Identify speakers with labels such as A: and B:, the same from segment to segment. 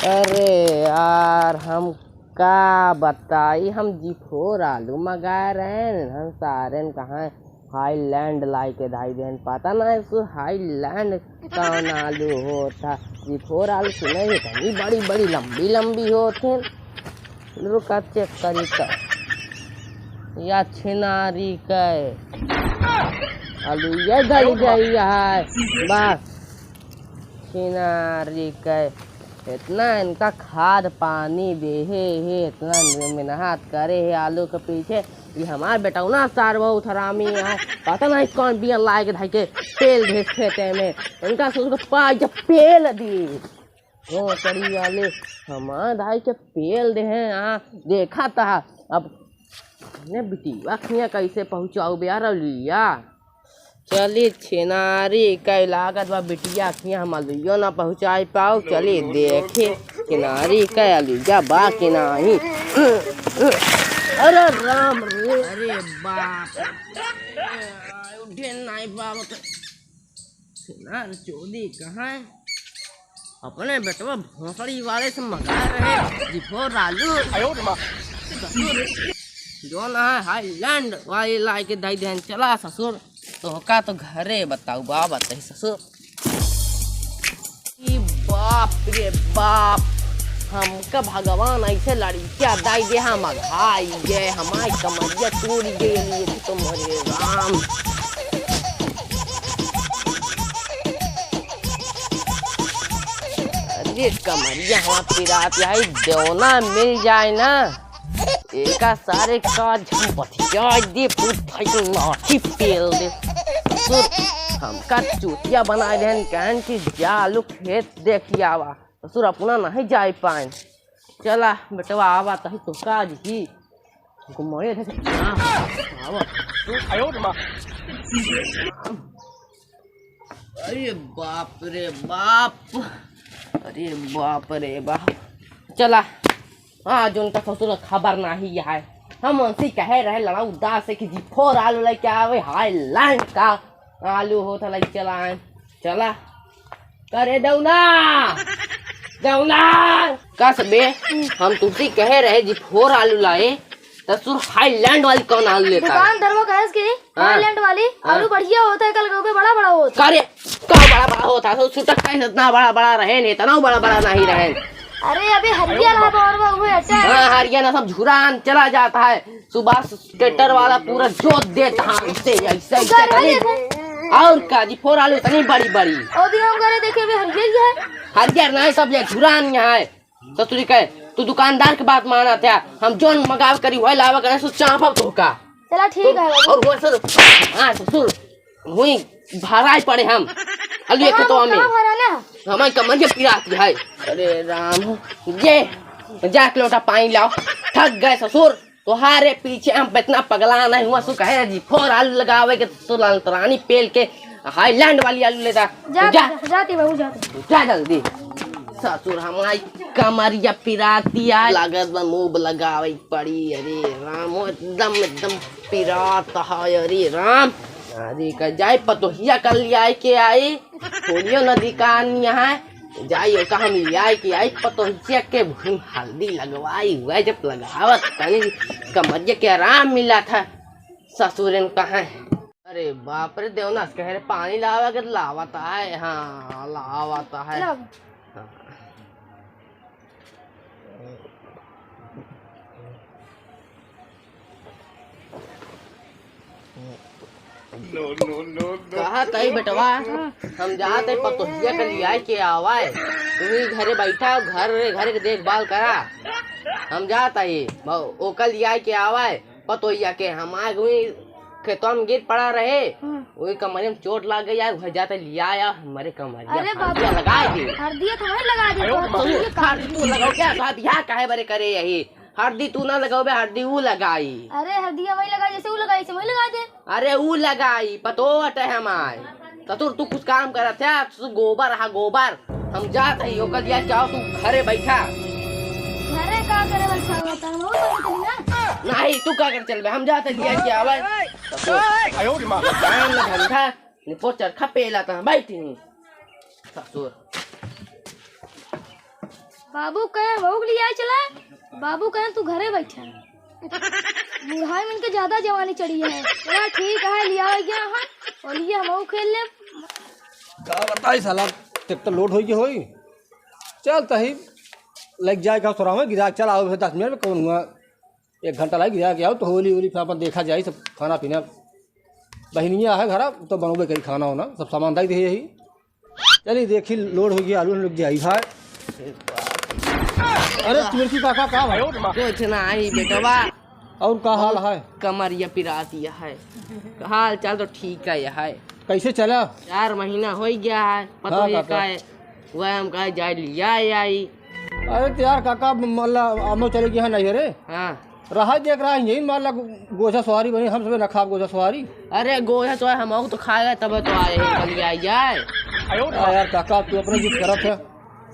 A: अरे यार हम का बताई, हम जी4 आलू मंगा रहे हैं। हम सारे कहाँ हाईलैंड लाई के धाई देन, पता ना इसको हाईलैंड कौन आलू होता। जी4 आलू सुने इतनी बड़ी बड़ी लंबी लंबी होते। रुका चेक करी का या छिनारी के आलू ये गल गई है। बस छिनारी के इतना इनका खाद पानी दे है, इतना मेहनत करे है आलू के पीछे। ये हमारे बेटौना सार बहुत हरामी है। पता नहीं कौन बिया लाए के धाई के पेल दे खेते में, इनका उसको पाई जब पेल दी वो चढ़ी वाले हमारे धाई के पेल दे हैं। हाँ देखा था। अब ने बिटिया खिया कैसे पहुँचाऊ बियार लिया। चली छिनारी कई लागत बा बिटिया खिया हम अलुइयो ना पहुँचाई पाओ। चली देखे किनारी कई अलुइया बा कि नहीं। अरे राम रे, अरे बाप उठे नहीं बाप। छिनार चोदी कहाँ है? अपने बेटवा भोसड़ी वाले से मंगा रहे जी4 आलू जो ना है हाईलैंड वाली लाई के दाई देन। चला ससुर तो का तो घरे बताऊ बा बताई ससुर। बाप रे बाप, हमका भगवान ऐसे लड़कियां दाई दे हम भाई गे हमारी कमरिया टूट गई। तो मरे राम, अरे कमरिया हम पिरात आई देवना मिल जाए ना एक सारे का झपटिया दे लाठी पेल दे। हमका चूतिया बनाए देन कहन कि जा आलू खेत देखी आवा। ससुर अपना नहीं जा पाए। चला बेटवा आवा तही तो काज ही मरे अरे बाप रे बाप, अरे बाप रे बाप। चला आज उनका ससुर खबर नहीं है। हम उनसे कह रहे लड़ा उदास से कि जी4 आलू लेके आवे हाईलैंड का आलू होता लाइक चलाए। चला करे दौना दौना कस बे, हम तुमसे कह रहे जी4 आलू लाए ससुर हाईलैंड वाली कौन आलू लेता है?
B: दुकान दरवा गैस की हाईलैंड वाली आलू बढ़िया होता है, कल गोबे बड़ा बड़ा होता है।
A: करे का बड़ा बड़ा होता है? सुटक का इतना बड़ा बड़ा रहे नहीं, इतना बड़ा बड़ा नहीं रहे।
B: अरे अभी हरिया रहा और वो अच्छा है।
A: हाँ हरियाणा सब झुरान चला जाता है। सुबह स्केटर वाला पूरा जोत देता है इससे ऐसे और का जी4 आलू इतनी बड़ी बड़ी
B: और दिन हम करे देखे अभी हरिया है।
A: हरियर नहीं सब ये झुरान यहाँ है। ससुरी कहे तू दुकानदार की बात माना था, हम जोन मंगाव करी वही लावा करे सो चापा तो का।
B: चला ठीक है
A: और वो सर हाँ ससुर वही भराई पड़े हम अलू एक तो हमें हमारी कमर पिराती है। अरे राम ये जाके लोटा पानी लाओ। थक गए ससुर तुम्हारे पीछे हम इतना पगला नहीं हुआ। सु कहे जी4 आलू लगावे के सुलानी पेल के हाईलैंड वाली आलू लेता।
B: जाती बाबू जाती
A: जा जल्दी। ससुर हमारी कमरिया पिराती है लागत बा मुंह लगावे पड़ी। अरे राम एकदम एकदम पिरात है। अरे राम अरे का जाए पतोहिया कर लिया के आई थोड़ियो नदी कान यहाँ जाइयो का हम लिया के आई पतोहिया के भूमि हल्दी लगवाई हुआ जब लगावत तनी कमरिया के आराम मिला था। ससुरन कहाँ है? अरे बाप रे देवना कह रहे पानी लावा के लावाता है। हाँ लावाता है। कहा तई बेटवा हम जाते पतोहिया के लिया के आवाए, तुम्ही घरे बैठा घर के देखभाल करा। हम जाता ही ओकल लिया के आवाए पतोहिया के हमारे खेतों में गिर पड़ा रहे वही कमरे में चोट लग गई यार। वह जाते लिया आया हमारे कमरिया लगा दी
B: हरदिया तुम्हें लगा दी।
A: तू लगाओ क्या बिहार काहे बरे करे यही हरदी तू ना लगाओ बे हरदी वो लगाई।
B: अरे हरदिया वही लगाई जैसे वो लगाई वही लगा दे।
A: अरे वो लगाई पतो है हमारे ससुर तू कुछ काम कर था तू गोबर रहा गोबर। हम जात है ओकर लिया जाओ तू घरे बैठा।
B: घरे का करे बच्चा होता है वो तो ना
A: नहीं तू का कर चल बे हम जाते लिया के आवे काम ना धंधा निपो चरखा पेला था बैठी नहीं ससुर।
B: बाबू कहे बहू के लिए आए चला। बाबू कहे तू घरे बैठा है। बुढ़ाई में इनके ज्यादा जवानी चढ़ी है। चला ठीक है लिया गया है और लिए हम खेल ले।
C: का बताई साला ट्रैक्टर लोड होई के होई चल तही लग जाए का थोड़ा में गिरा चल आओ 10 मिनट में कौन हुआ 1 घंटा लग गिरा के आओ तो होली फिर अपन देखा जाए सब खाना पीना बहनिया है घर तो बनोबे करी खाना होना सब सामान दाई दे यही चलिए देखी लोड हो गया आलू लग जाए भाई। अरे तुलसी काका का भाई
A: कुछ नहीं बेटवा।
C: और का हाल है?
A: कमरिया पिरातिया है। हाल चाल तो ठीक है है।
C: कैसे चला?
A: 4 महीना हो गया है। पता
C: हाँ,
A: है का है वह हम कहे जाए लिया आई।
C: अरे तो यार काका मतलब आमो चले गया नहीं रे।
A: हाँ
C: रहा देख रहा है यही मान ला गोजा सवारी बनी हम सब न खाब गोजा सवारी।
A: अरे गोया तो हम तो खाएगा तब तो आए कल आई जाए।
C: यार काका तू अपने जिद करत है।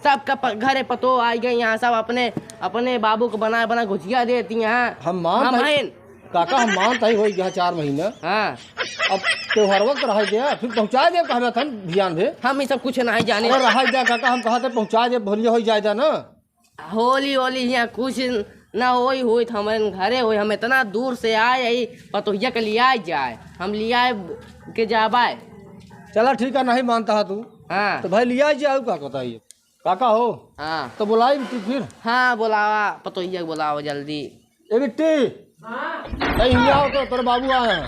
A: सबका घरे पतो आ गए यहाँ सब अपने अपने बाबू को बना गुजिया देती हैं।
C: हम मान काका हम मानता ही हो गया 4 महीना।
A: हाँ
C: अब त्योहार वक्त रह गया फिर पहुँचा दे कहा था ध्यान दे
A: हम ये सब कुछ नहीं जाने।
C: अरे रह गया काका हम कहा थे पहुँचा दे भोलिया हो जाए ना।
A: होली होली यहाँ कुछ न हुई तो हमारे घरे हुई। हम इतना दूर से आए यही पतोहिया के लिया जाए हम लिया के जाबाए।
C: चला ठीक है नहीं मानता है तू।
A: हाँ
C: तो भाई लिया जाए का बताइए काका हो।
A: हाँ
C: तो बुलाई तू फिर।
A: हाँ बुलावा पतोहिया बुलाओ जल्दी।
C: ए बिट्टी आओ तो तेरे बाबू आए हैं।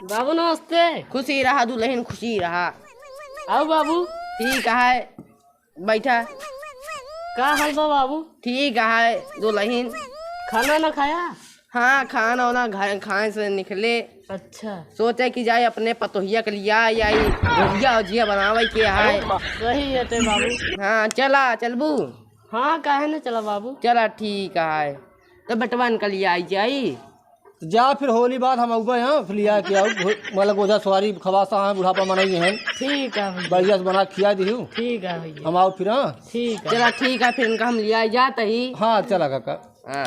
A: बाबू नमस्ते। खुशी रहा दुल्हन खुशी रहा। आओ बाबू। ठीक है बैठा। का हाल बा बाबू? ठीक है दुल्हन। खाना ना खाया? हाँ खाना वाना खाए से निकले। अच्छा सोचे कि जाए अपने पतोहिया के लिए आई भुजिया उजिया बनावे के है। सही है ते बाबू। हाँ चला चलबू। हाँ काहे ना चला बाबू। चला ठीक है तो बटवा निकल आई जाई।
C: जा फिर होली बाद हम आऊँगा यहाँ फिर लिया के आओ मतलब गोजा सवारी खवासा है बुढ़ापा मनाई है।
A: ठीक है
C: बढ़िया से बना खिया दी।
A: ठीक है भैया
C: हम आओ फिर। हाँ
A: ठीक है चला ठीक है फिर इनका हम लिया जाते ही।
C: हाँ चला काका।
A: हाँ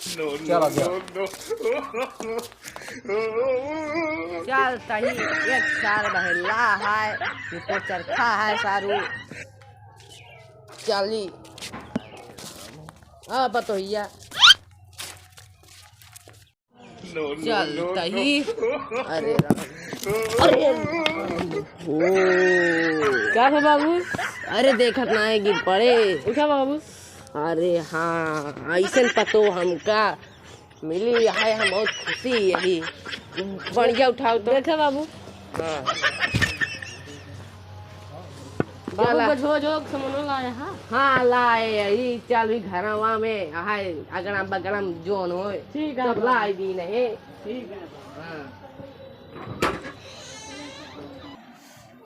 C: चला
A: चल तही 1 साल बहला है ऊपर चरखा है सारू चली। हाँ पतोहिया चल तही। अरे अरे क्या है बाबू? अरे देखत ना है गिर पड़े। क्या बाबू? अरे हाँ ऐसे पतो हमका मिली है हम बहुत खुशी यही बढ़िया उठाओ तो। देखा बाबू। हाँ बाबू झोझोक सामान लाए। हाँ लाए यही चल भी घरवा में है अगड़म बगड़म जोन हो। ठीक है सब लाई दी नहीं। ठीक है हाँ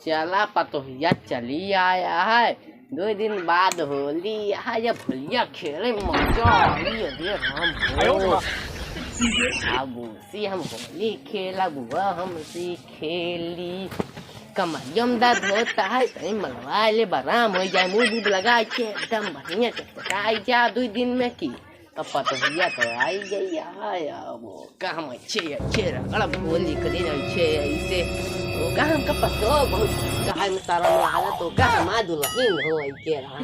A: चला पतोहिया चली आया है 2 दिन बाद होली है जब होलिया खेले मजा अब उसी हम होली खेला बुआ हमसे खेली कमरियम दर्द होता है कहीं मलवा ले बराम हो जाए मुँह दूध लगा के एकदम बढ़िया चटकाई जा 2 दिन में की। अब पतोहिया तो आई गई है वो काम अच्छे रगड़ होली के दिन अच्छे ऐसे वो काम का पतो बहुत कहा में सारा में आया तो का हमारा दुल्हन हो के रहा।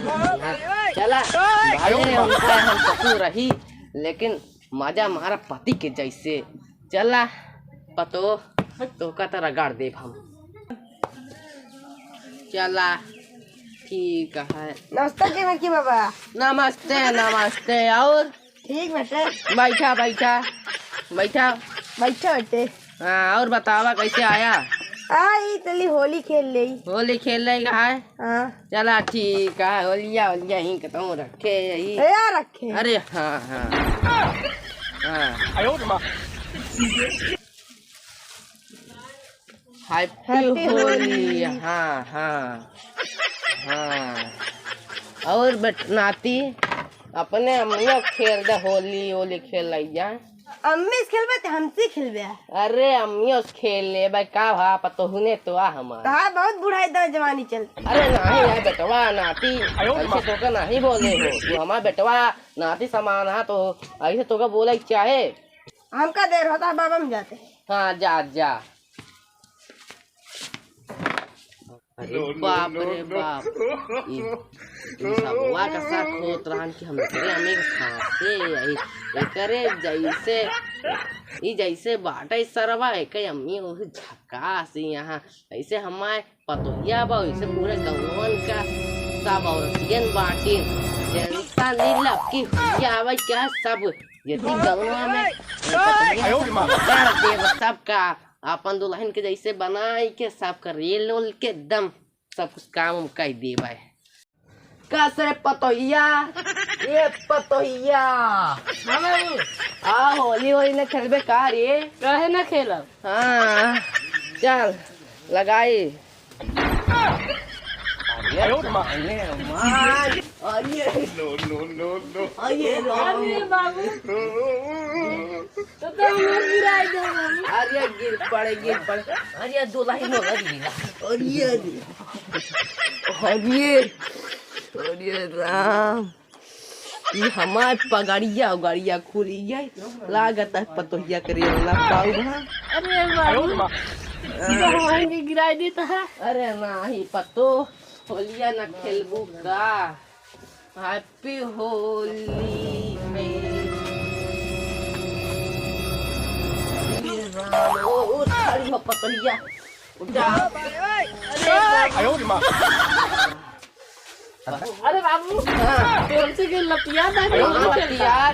A: चला भाले उनका हम सकू रही लेकिन मजा हमारा पति के जैसे। चला पतो तो का तरह गाड़ दे हम। चला ठीक है।
B: नमस्ते की बाबा।
A: नमस्ते नमस्ते। और
B: ठीक बेटे
A: बैठा बैठा बैठा
B: बैठो बेटे।
A: हाँ और बतावा कैसे आया?
B: आई तली होली खेल ले।
A: होली खेल रही का है?
B: हाँ
A: चला ठीक है होलिया होलिया ही कहता रखे यही
B: रखे।
A: अरे हाँ हाँ हाँ हैप्पी होली। हाँ हाँ हाँ और नाती अपने अम्मियों खेल दे होली खेल रही जाए।
B: अम्मी खेलबे तो हमसे खेलबे।
A: अरे अम्मियों खेल ले भाई का भा पतोहुने तो आ हमारा।
B: हाँ बहुत बुढ़ाई दो जवानी चल।
A: अरे नहीं है बेटवा नाती ऐसे तो का नहीं बोले हो तू हमारा बेटवा नाती समान है तो ऐसे तो का बोला चाहे।
B: हमका देर होता है बाबा हम जाते।
A: हाँ जा जा। अरे बाप रे बाप, ई सबवा का साथ होत रहन कि हम करे हमें खासे ये करे जैसे बाटे सरवा है कई अम्मी वो झकास यहाँ ऐसे हमारे पतोहिया बा वैसे पूरे गौवन का सब औरतियन बाटे जनता नीला की आवे क्या सब यदि गौवा में सब का अपन दुल्हन के जैसे बनाई के सब कर रेल उल के दम सब कुछ काम कर देवा है। कसरे पतोहिया ये पतोहिया आ होली होली न खेलबे का रे
B: कहे ना खेलब।
A: हाँ चल लगाई
B: बाबू तो हमें गिराई दे बाबू।
A: अरे गिर पड़े अरे दुल्हन होगा गिरा अरे राम ये हमार पगड़िया खुली है लागत है पतोहिया करे वाला पाऊंगा।
B: अरे बाबू भगवान के गिराई देता है।
A: अरे नहीं पतो होलिया न खेलबू का हैप्पी होली ओ खड़ी हो पतोहिया उठा।
B: अरे बाबू तुलसी के लपिया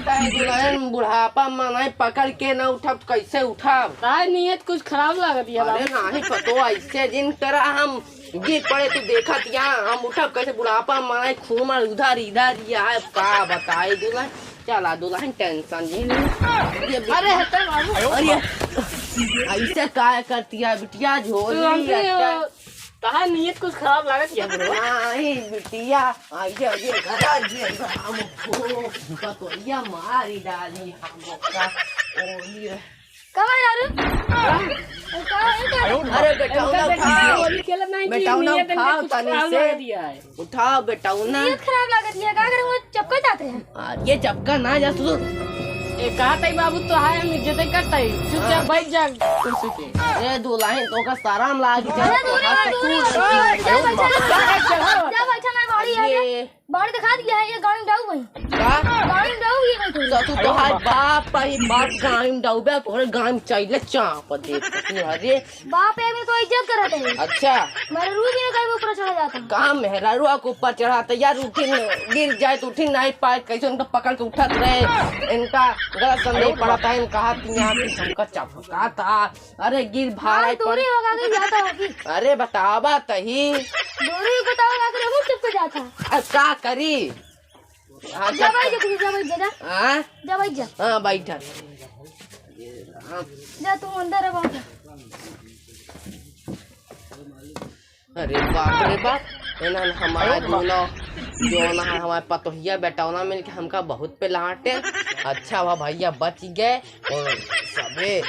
A: दुल्हन बुढ़ापा मनाई पकड़ के न उठब कैसे उठब
B: काय नियत कुछ खराब लागत है
A: अरे नहीं पतो ऐसे जिन तरह हम गिर पड़े तू देखत यहाँ हम उठब कैसे बुढ़ापा मनाई खून उधर इधर है का बताए दुल्हन चला दुल्हन टेंशन जी
B: अरे हटे बाबू।
A: अरे ऐसे काय करती है बिटिया झोली
B: कहा नियत कुछ खराब लागत है ब्रो।
A: नहीं बिटिया आइए पतोहिया मारी डाली हमका
B: कहाँ यार
A: अरे बेटा
B: होली खेलत नहीं
A: बेटा
B: नियत
A: उठाओ
B: कुछ
A: तनी
B: खराब
A: से
B: लागत है।
A: उठाओ बेटा ना
B: नियत खराब लागत है का करे वो चपका जाते हैं।
A: ये चपका ना जा तू
B: ए कहते बाबू तो है हम इज्जत करते चुपचाप बैठ जा कुर्सी पे।
A: ए दुल्हन तो का साराम लागी जा
B: जा बैठा ना गाड़ी है बाड़ी दिखा दिया है ये गाड़ी में डाऊ वही गाड़ी में डाऊ ये
A: तो तू तो हाय बाप ही बाप गाड़ी में डाउबे पूरे गाड़ी में चाहिए चाप दे अरे
B: बाप है तो इज्जत करते हैं।
A: अच्छा
B: मेरे रूह भी कहीं ऊपर चढ़ा जाता है।
A: कहाँ मेहरारुआ को ऊपर चढ़ाते यार उठी गिर जाए तो उठी नहीं पाए कैसे उनको पकड़ के उठत रहे इनका गलत संदेह पड़ता है कहा यहाँ पे हमका चपका था अरे गिर भाई
B: दूरी होगा कि जाता होगी
A: अरे बतावा तही
B: दूरी बताओगा कि हम चुप जाता
A: क्या करी
B: जा भाई जा जा भाई जा
A: हाँ बैठा
B: जा तू अंदर है बाबू।
A: अरे बाप रे बाप इन्होंने हमारे दोनों जो ना हमारे पतोहिया बेटौना मिल के हमका बहुत पे लाटे अच्छा हुआ भैया बच गए और सबे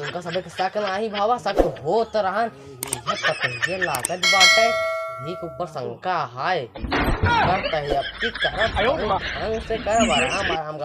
A: उनका सबे शक नहीं भावा शक हो तो रहन पतोहिया लागत बाटे ही के ऊपर शंका है करता है अब की करत से कर आराम